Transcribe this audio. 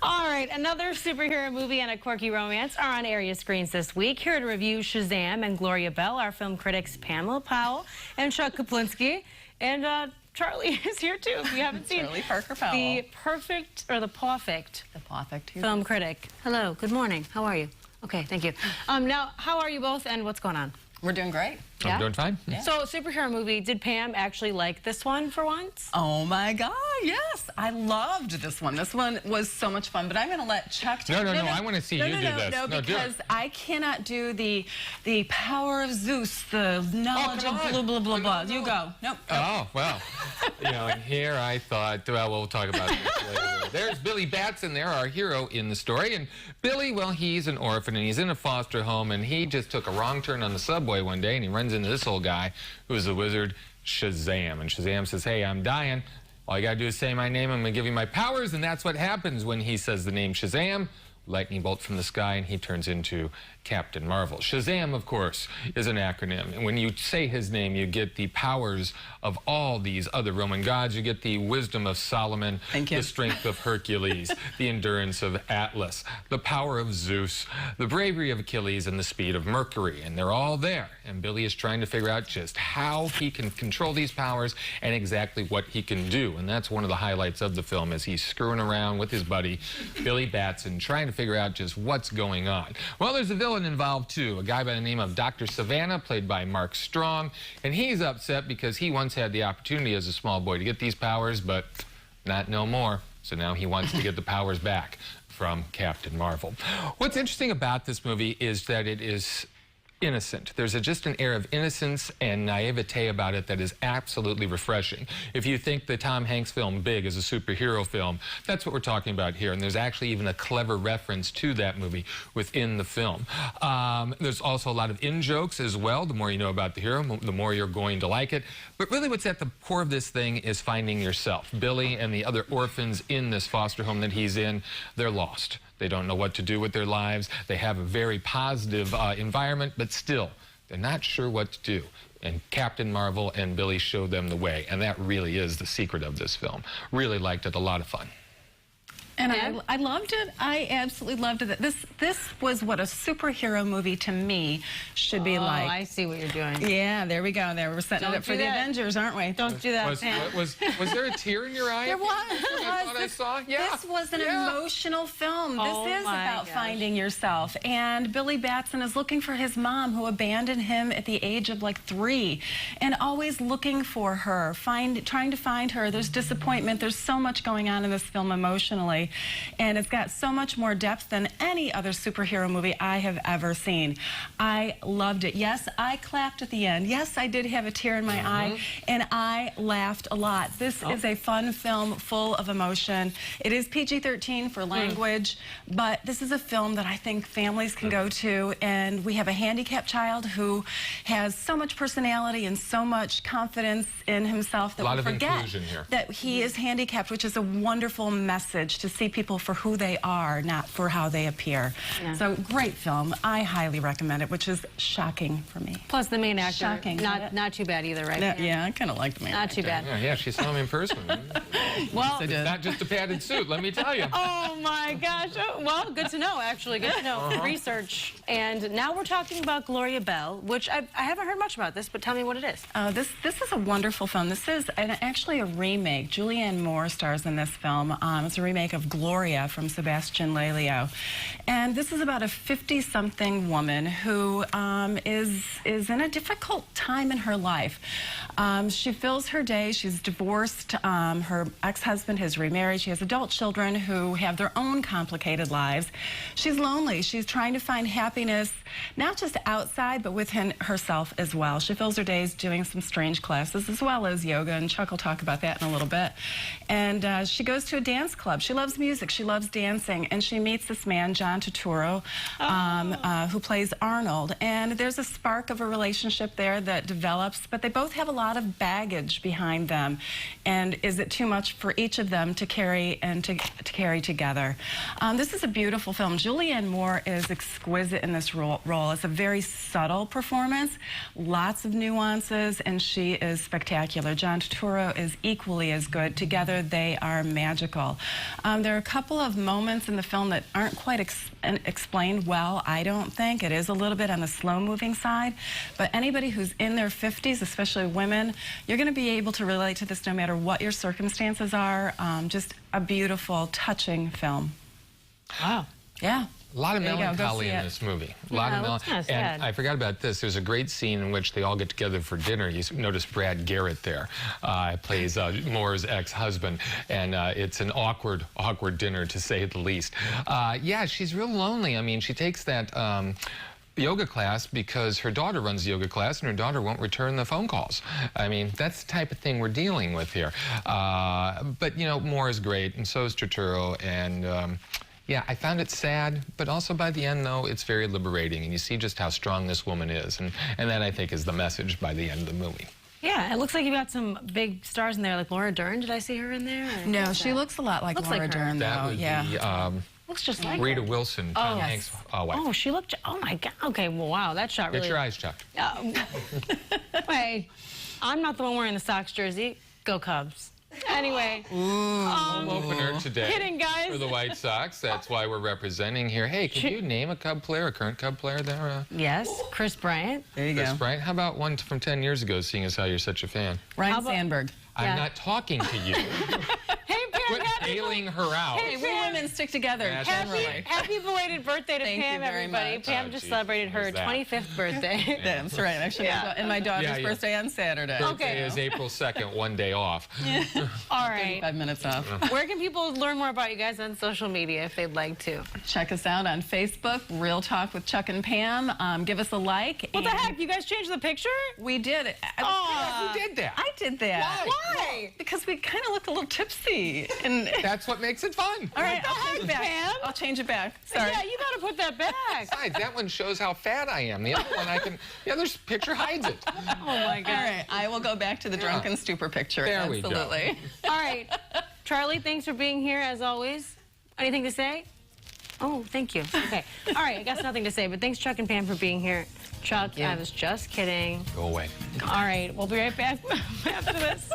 All right, another superhero movie and a quirky romance are on area screens this week. Here to review Shazam and Gloria Bell, our film critics Pamela Powell and Chuck Koplinski. And Charlie is here too, if you haven't seen Charlie Parker Powell. The Pawfect film critic. Hello, good morning. How are you? Okay, thank you. Now, how are you both and what's going on? We're doing great. Yeah? I'm doing fine. Yeah. So, superhero movie, did Pam actually like this one for once? Oh my God, yes. I loved this one. This one was so much fun, but I'm going to let Chuck take No, I want to see you do this. No, because I cannot do the power of Zeus, the knowledge of blah, blah, blah, blah. You go. Nope. Oh, well, and here I thought, well, we'll talk about this later. There's Billy Batson there, our hero in the story. And Billy, well, he's an orphan, and he's in a foster home, and he just took a wrong turn on the subway one day, and he runs into this old guy who's the wizard Shazam. And Shazam says, hey, I'm dying. All you got to do is say my name. I'm going to give you my powers. And that's what happens when he says the name Shazam. Lightning bolt from the sky, and he turns into Captain Marvel. Shazam, of course, is an acronym. And when you say his name, you get the powers of all these other Roman gods. You get the wisdom of Solomon, the strength of Hercules, the endurance of Atlas, the power of Zeus, the bravery of Achilles, and the speed of Mercury. And they're all there. And Billy is trying to figure out just how he can control these powers and exactly what he can do. And that's one of the highlights of the film, as he's screwing around with his buddy, Billy Batson, trying to figure out just what's going on. Well, there's a villain involved too, a guy by the name of Dr. Savannah, played by Mark Strong, and he's upset because he once had the opportunity as a small boy to get these powers, but not no more. So now he wants to get the powers back from Captain Marvel. What's interesting about this movie is that it is innocent. There's just an air of innocence and naivete about it that is absolutely refreshing. If you think the Tom Hanks film Big is a superhero film, that's what we're talking about here. And there's actually even a clever reference to that movie within the film. There's also a lot of in-jokes as well. The more you know about the hero, the more you're going to like it. But really what's at the core of this thing is finding yourself. Billy and the other orphans in this foster home that he's in, they're lost. They don't know what to do with their lives. They have a very positive environment, but still, they're not sure what to do. And Captain Marvel and Billy show them the way, and that really is the secret of this film. Really liked it, a lot of fun. And I loved it. I absolutely loved it. This was what a superhero movie to me should be like. Oh, I see what you're doing. Yeah, there we go. There, we're setting it up for the Avengers, aren't we? Don't do that, was there a tear in your eye? There was. I thought I saw. Yeah. This was an emotional film. This is about finding yourself. And Billy Batson is looking for his mom, who abandoned him at the age of like 3, and always looking for her, trying to find her. There's disappointment. There's so much going on in this film emotionally. And it's got so much more depth than any other superhero movie I have ever seen. I loved it. Yes, I clapped at the end. Yes, I did have a tear in my eye, and I laughed a lot. This is a fun film full of emotion. It is PG-13 for language, but this is a film that I think families can go to. And we have a handicapped child who has so much personality and so much confidence in himself that we forget that he is handicapped, which is a wonderful message to see people for who they are, not for how they appear. Yeah. So great film. I highly recommend it, which is shocking for me. Plus the main actor, not too bad either, right? Yeah, I kind of like the main actor. Not too bad. Yeah, she saw him in person. Well, it's not just a padded suit, let me tell you. Oh my gosh. Well, good to know, actually. Good to know. Research. And now we're talking about Gloria Bell, which I haven't heard much about this, but tell me what it is. This is a wonderful film. This is actually a remake. Julianne Moore stars in this film. It's a remake of Gloria from Sebastian Lelio. And this is about a 50-something woman who is in a difficult time in her life. She fills her day. She's divorced. Her ex-husband has remarried. She has adult children who have their own complicated lives. She's lonely. She's trying to find happiness, not just outside, but within herself as well. She fills her days doing some strange classes as well as yoga, and Chuck will talk about that in a little bit. And she goes to a dance club. She loves music. She loves dancing. And she meets this man, John Turturro, who plays Arnold. And there's a spark of a relationship there that develops, but they both have a lot of baggage behind them. And is it too much for each of them to carry and to carry together? This is a beautiful film. Julianne Moore is exquisite in this role. It's a very subtle performance, lots of nuances, and she is spectacular. John Turturro is equally as good. Together, they are magical. There are a couple of moments in the film that aren't quite explained well, I don't think. It is a little bit on the slow-moving side, but anybody who's in their 50s, especially women, you're going to be able to relate to this no matter what your circumstances are. Just a beautiful, touching film. Wow. Yeah. A lot of There you go. Go melancholy see in it. this movie. A Yeah, lot it of looks kinda and sad. I forgot about this. There's a great scene in which they all get together for dinner. You notice Brad Garrett there. Plays Moore's ex-husband, and it's an awkward dinner, to say the least. Yeah, she's real lonely. I mean, she takes that yoga class because her daughter runs the yoga class, and her daughter won't return the phone calls. I mean, that's the type of thing we're dealing with here. But, you know, Moore is great, and so is Turturro, and yeah, I found it sad, but also by the end, though, it's very liberating, and you see just how strong this woman is, and that, I think, is the message by the end of the movie. Yeah, it looks like you got some big stars in there, like Laura Dern. Did I see her in there? Or No, who's she that? looks a lot like Looks Laura like her. Dern, That though. would Yeah. be Looks just like Rita her. Wilson, Oh, Tom yes. Hanks' wife. Oh, she looked. Oh my God. Okay. Well, wow, that shot really. Get your eyes checked. Hey, I'm not the one wearing the Sox jersey. Go Cubs. Anyway. Home opener today Kidding, guys. for the White Sox. That's why we're representing here. Hey, could you name a Cub player, a current Cub player there? Yes, Chris Bryant. There you Chris go. Bryant? How about one from 10 years ago, seeing as how you're such a fan? Ryan How about- Sandberg. Yeah. I'm not talking to you. Hey, Pam. Quit Happy, bailing her out. Hey, we women stick together, That's generally. happy belated birthday to Thank Pam, you very everybody. much. Pam Oh, just gee, celebrated her what was that? 25th birthday. That's right. Actually, and my daughter's Yeah, yeah. birthday on Saturday. Birthday is April 2nd, one day off. All right. 5 minutes off. Where can people learn more about you guys on social media if they'd like to? Check us out on Facebook, Real Talk with Chuck and Pam. Give us a like. What the and heck? You guys changed the picture? We did. Aw. Who did that? I did that. Why? Because we kind of looked a little tipsy. And That's what makes it fun. all right, the I'll change it heck, back. Pam? I'll change it back. Sorry. Yeah, you gotta put that back. Besides, that one shows how fat I am. The other one, the other picture hides it. Oh my God. All right, I will go back to the drunken stupor picture. There we go. Absolutely. All right. Charlie, thanks for being here as always. Anything to say? Oh, thank you. Okay. All right, I guess nothing to say, but thanks, Chuck and Pam, for being here. Chuck, I was just kidding. Go away. All right, we'll be right back after this.